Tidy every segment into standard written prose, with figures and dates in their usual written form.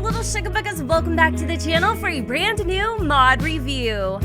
little sugarbuckets, welcome back to the channel for a brand new mod review.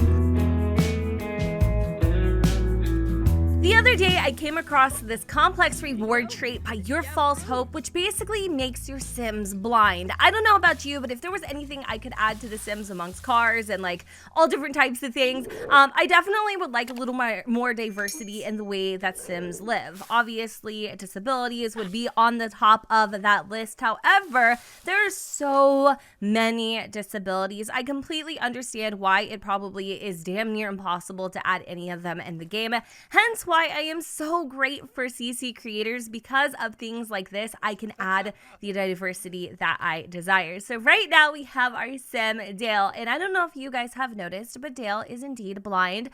The other day, I came across this complex reward trait by Your False Hope, which basically makes your Sims blind. I don't know about you, but if there was anything I could add to the Sims amongst cars and like all different types of things, I definitely would like a little more diversity in the way that Sims live. Obviously, disabilities would be on the top of that list. However, there are so many disabilities. I completely understand why it probably is damn near impossible to add any of them in the game. Hence why I am so great for CC creators. Because of things like this, I can add the diversity that I desire. So right now we have our Sim Dale, and I don't know if you guys have noticed, but Dale is indeed blind.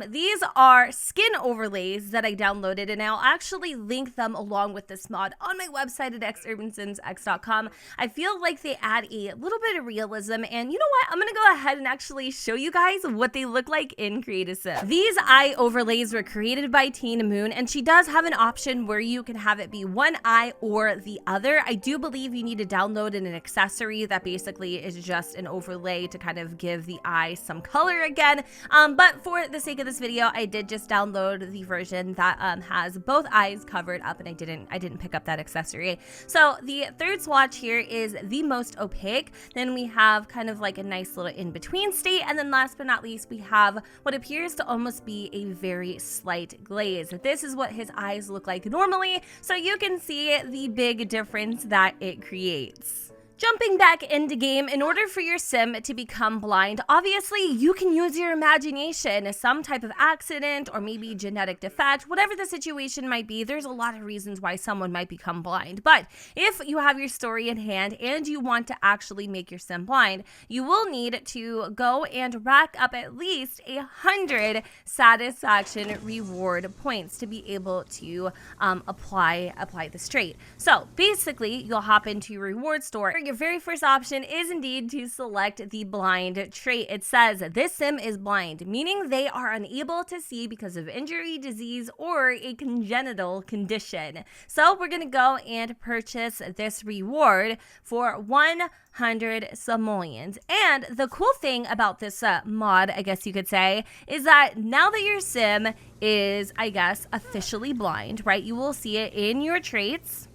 These are skin overlays that I downloaded, and I'll actually link them along with this mod on my website at xurbansimsx.com. I feel like they add a little bit of realism, and you know what? I'm gonna go ahead and actually show you guys what they look like in Creative Sim. These eye overlays were created by Tina Moon, and she does have an option where you can have it be one eye or the other. I do believe you need to download an accessory that basically is just an overlay to kind of give the eye some color again. But for the sake of this video, I did just download the version that has both eyes covered up, and I didn't pick up that accessory. So the third swatch here is the most opaque. Then we have kind of like a nice little in-between state, and then last but not least, we have what appears to almost be a very slight glaze. This is what his eyes look like normally, so you can see the big difference that it creates. Jumping back into game, in order for your Sim to become blind, obviously you can use your imagination. Some type of accident or maybe genetic defect, whatever the situation might be, there's a lot of reasons why someone might become blind. But if you have your story in hand and you want to actually make your Sim blind, you will need to go and rack up at least 100 satisfaction reward points to be able to apply this trait. So basically, you'll hop into your reward store. Your very first option is indeed to select the blind trait. It says this Sim is blind, meaning they are unable to see because of injury, disease, or a congenital condition. So we're gonna go and purchase this reward for 100 simoleons. And the cool thing about this mod, I guess you could say, is that now that your Sim is, I guess, officially blind, right? You will see it in your traits.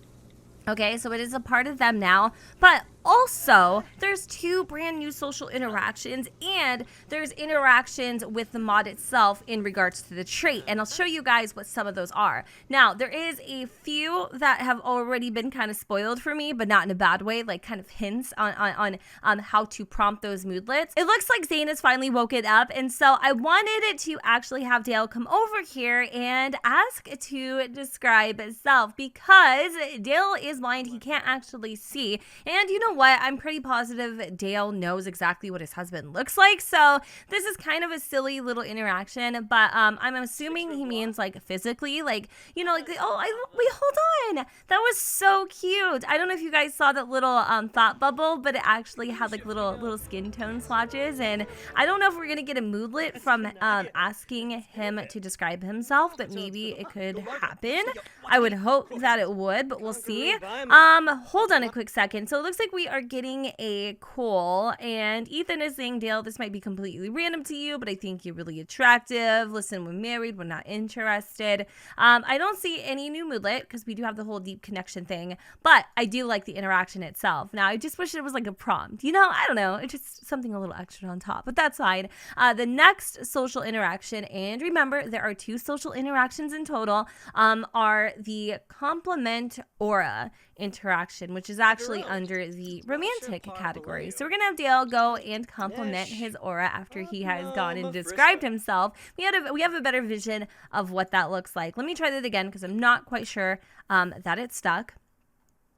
Okay, so it is a part of them now, but also there's 2 brand new social interactions, and there's interactions with the mod itself in regards to the trait, and I'll show you guys what some of those are. Now, there is a few that have already been kind of spoiled for me, but not in a bad way, like kind of hints on how to prompt those moodlets. It looks like Zane has finally woken up, and so I wanted it to actually have Dale come over here and ask to describe himself, because Dale is blind, he can't actually see, and you know what? I'm pretty positive Dale knows exactly what his husband looks like, so this is kind of a silly little interaction, but I'm assuming he means like physically, like, you know, like, wait, hold on, that was so cute. I don't know if you guys saw that little thought bubble, but it actually had like little skin tone swatches, and I don't know if we're gonna get a moodlet from asking him to describe himself, but maybe it could happen. I would hope that it would, but we'll see. Hold on a quick second. So it looks like we are getting a call, and Ethan is saying, Dale, this might be completely random to you, but I think you're really attractive. Listen, we're married, we're not interested. I don't see any new moodlet because we do have the whole deep connection thing, but I do like the interaction itself. Now, I just wish it was like a prompt, you know, I don't know, it's just something a little extra on top, but that's fine. The next social interaction, and remember, there are 2 social interactions in total, are the compliment aura interaction, which is actually under the romantic category. So we're gonna have Dale go and compliment his aura after he has gone and described himself. We have a better vision of what that looks like. Let me try that again because I'm not quite sure that it's stuck.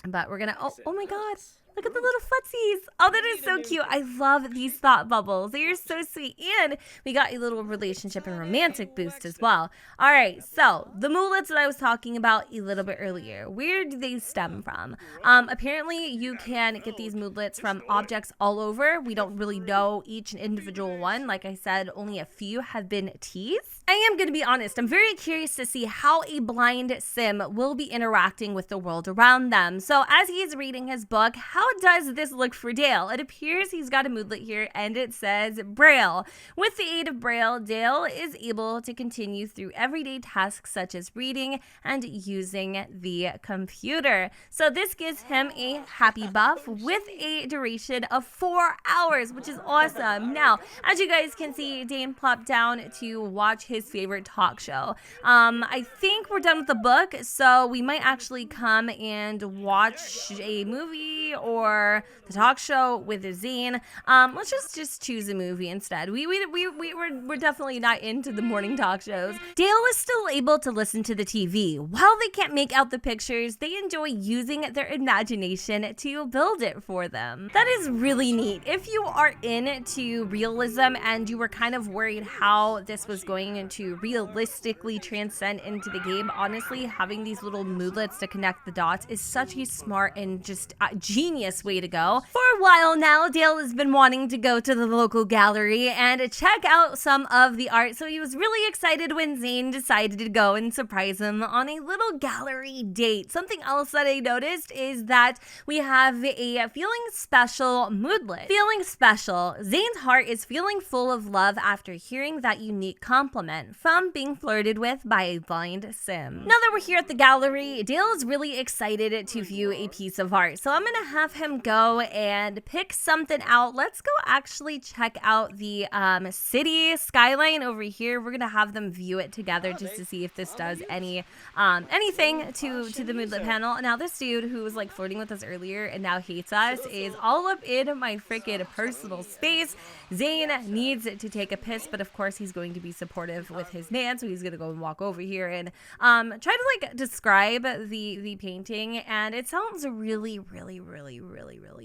But we're gonna, oh my God. Look at the little footsies. Oh, that is so cute. I love these thought bubbles. They are so sweet. And we got a little relationship and romantic boost as well. All right, so the moodlets that I was talking about a little bit earlier, where do they stem from? Apparently, you can get these moodlets from objects all over. We don't really know each individual one. Like I said, only a few have been teased. I am going to be honest, I'm very curious to see how a blind Sim will be interacting with the world around them. So as he is reading his book, how how does this look for Dale? It appears he's got a moodlet here and it says Braille. With the aid of Braille, Dale is able to continue through everyday tasks such as reading and using the computer. So this gives him a happy buff with a duration of 4 hours, which is awesome. Now, as you guys can see, Dane plopped down to watch his favorite talk show. I think we're done with the book, so we might actually come and watch a movie or the talk show with Zane. Let's just choose a movie instead. We're definitely not into the morning talk shows. Dale is still able to listen to the TV. While they can't make out the pictures, they enjoy using their imagination to build it for them. That is really neat. If you are into realism and you were kind of worried how this was going to realistically transcend into the game, honestly, having these little moodlets to connect the dots is such a smart and just genius way to go. For a while now, Dale has been wanting to go to the local gallery and check out some of the art, so he was really excited when Zane decided to go and surprise him on a little gallery date. Something else that I noticed is that we have a feeling special moodlet. Feeling special. Zane's heart is feeling full of love after hearing that unique compliment from being flirted with by a blind sim. Now that we're here at the gallery, Dale is really excited to view a piece of art, so I'm gonna have him go and pick something out. Let's go actually check out the city skyline over here. We're gonna have them view it together just to see if this does anything to the moodlet panel. Now this dude who was like flirting with us earlier and now hates us is all up in my freaking personal space. Zane needs to take a piss, but of course he's going to be supportive with his man, so he's gonna go and walk over here and try to like describe the painting, and it sounds really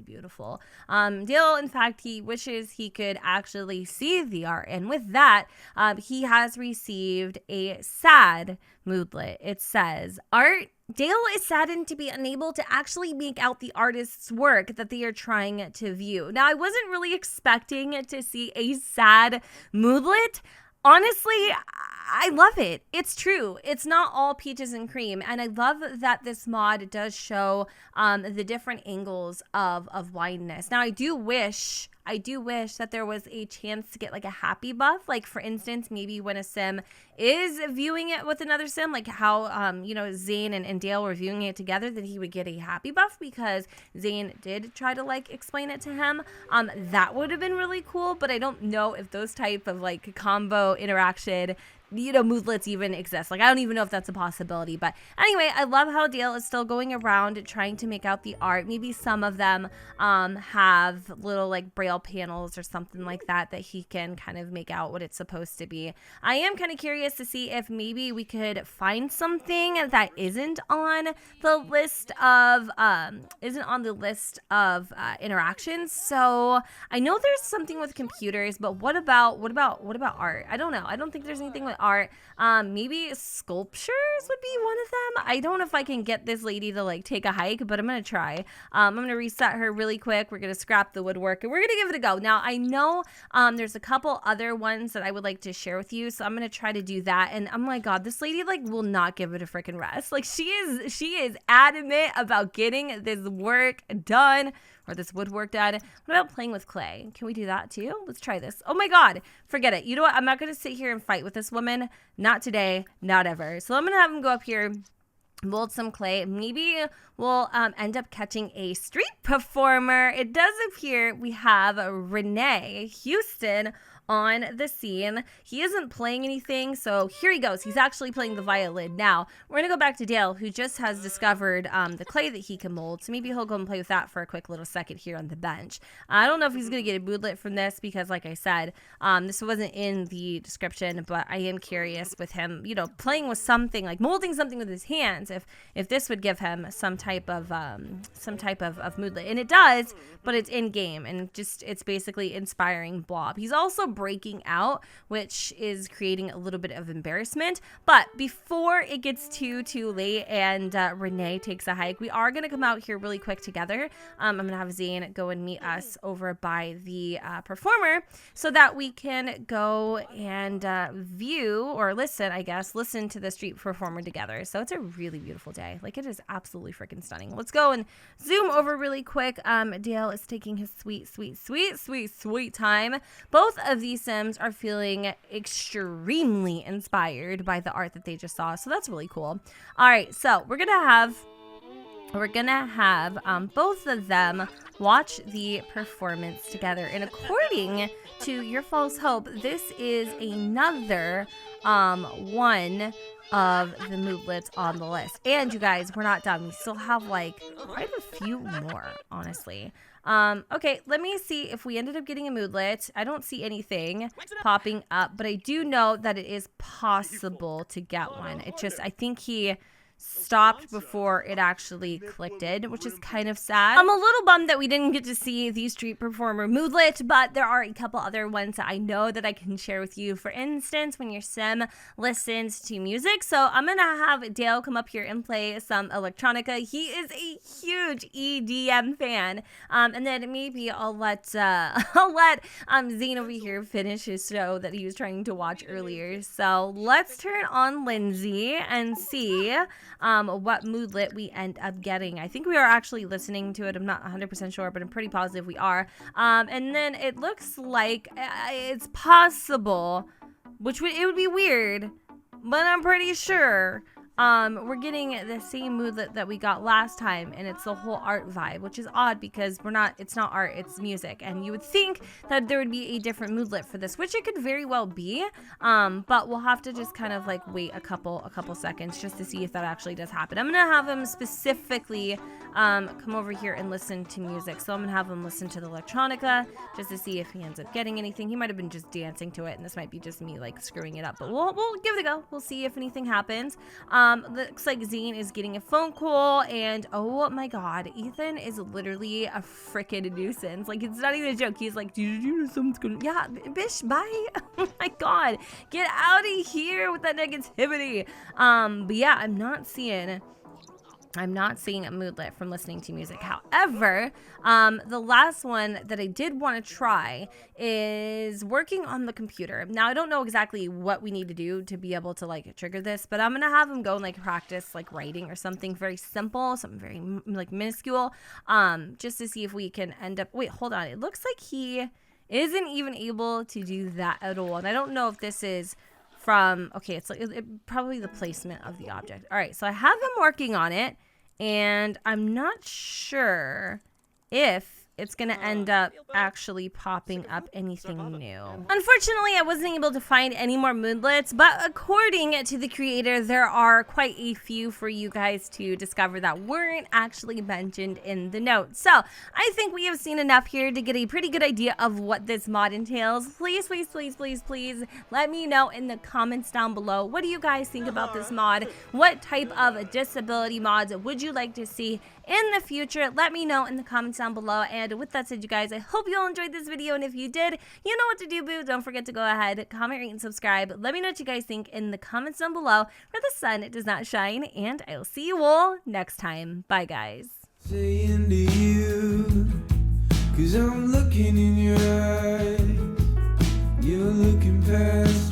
beautiful. Dale, in fact, he wishes he could actually see the art, and with that, he has received a sad moodlet. It says, art. Dale is saddened to be unable to actually make out the artist's work that they are trying to view. Now, I wasn't really expecting to see a sad moodlet. Honestly, I love it. It's true. It's not all peaches and cream. And I love that this mod does show the different angles of blindness. Now, I do wish that there was a chance to get like a happy buff. Like, for instance, maybe when a sim is viewing it with another sim, like how, Zane and Dale were viewing it together, that he would get a happy buff because Zane did try to like explain it to him. That would have been really cool, but I don't know if those type of like combo interaction moodlets even exist. Like, I don't even know if that's a possibility. But anyway, I love how Dale is still going around trying to make out the art. Maybe some of them have little like braille panels or something like that he can kind of make out what it's supposed to be. I am kind of curious to see if maybe we could find something that isn't on the list of interactions. So I know there's something with computers, but what about art? I don't know. I don't think there's anything with art. Maybe sculptures would be one of them. I don't know if I can get this lady to like take a hike, but I'm gonna try. I'm gonna reset her really quick. We're gonna scrap the woodwork and we're gonna give it a go. Now, I know there's a couple other ones that I would like to share with you, so I'm gonna try to do that. And oh my god, this lady like will not give it a freaking rest. Like, she is adamant about getting this work done, or this woodwork done. What about playing with clay? Can we do that too? Let's try this. Oh my god, forget it. You know what? I'm not gonna sit here and fight with this woman. Not today, not ever. So I'm gonna have him go up here, mold some clay. Maybe we'll end up catching a street performer. It does appear we have Renee Houston on the scene. He isn't playing anything, so here he goes. He's actually playing the violin. Now, we're gonna go back to Dale, who just has discovered the clay that he can mold, so maybe he'll go and play with that for a quick little second here on the bench. I don't know if he's gonna get a moodlet from this because, like I said, this wasn't in the description, but I am curious with him, playing with something, like molding something with his hands, if this would give him some type of moodlet. And it does, but it's in game, and it's basically inspiring blob. He's also breaking out, which is creating a little bit of embarrassment. But before it gets too late and Renee takes a hike, we are going to come out here really quick together. I'm going to have Zane go and meet us over by the performer so that we can go and view or listen, I guess, listen to the street performer together. So it's a really beautiful day. Like, it is absolutely freaking stunning. Let's go and zoom over really quick. Dale is taking his sweet time. Both of these Sims are feeling extremely inspired by the art that they just saw. So that's really cool. All right, so we're gonna have both of them watch the performance together. And according to Your False Hope, this is another one of the moodlets on the list. And you guys, we're not done. We still have like quite a few more, honestly. Okay, let me see if we ended up getting a moodlet. I don't see anything popping up, but I do know that it is possible to get one. It just, I think he stopped before it actually clicked in, which is kind of sad. I'm a little bummed that we didn't get to see the street performer moodlet, but there are a couple other ones that I know that I can share with you. For instance, when your Sim listens to music. So I'm gonna have Dale come up here and play some electronica. He is a huge EDM fan. And then maybe I'll let Zane over here finish his show that he was trying to watch earlier. So let's turn on Lindsay and see what moodlet we end up getting. I think we are actually listening to it. I'm not 100% sure, but I'm pretty positive we are. And then it looks like it's possible, it would be weird, but I'm pretty sure we're getting the same moodlet that we got last time, and it's the whole art vibe, which is odd because it's not art, it's music. And you would think that there would be a different moodlet for this, which it could very well be. But we'll have to just kind of like wait a couple seconds just to see if that actually does happen. I'm gonna have him specifically come over here and listen to music. So I'm gonna have him listen to the electronica just to see if he ends up getting anything. He might have been just dancing to it, and this might be just me like screwing it up, but we'll give it a go. We'll see if anything happens. Looks like Zane is getting a phone call, and oh my god, Ethan is literally a freaking nuisance. Like, it's not even a joke. He's like, did you know something's gonna, yeah, bish, bye. Oh my god, get out of here with that negativity. But yeah, I'm not seeing a moodlet from listening to music. However, the last one that I did want to try is working on the computer. Now, I don't know exactly what we need to do to be able to like trigger this, but I'm gonna have him go and like practice like writing or something very simple, something very like minuscule, just to see if we can end up. Wait, hold on. It looks like he isn't even able to do that at all, and I don't know if this is from, okay, it's like probably the placement of the object. All right, so I have him working on it, and I'm not sure if it's going to end up actually popping up anything new. Unfortunately, I wasn't able to find any more moodlets, but according to the creator, there are quite a few for you guys to discover that weren't actually mentioned in the notes. So I think we have seen enough here to get a pretty good idea of what this mod entails. Please let me know in the comments down below. What do you guys think about this mod? What type of disability mods would you like to see in the future? Let me know in the comments down below. And with that said, you guys, I hope you all enjoyed this video, and if you did, you know what to do, boo. Don't forget to go ahead, comment, rate, and subscribe. Let me know what you guys think in the comments down below where the sun does not shine, and I'll see you all next time. Bye, guys. Saying to you, 'cause I'm looking in your eyes, you're looking past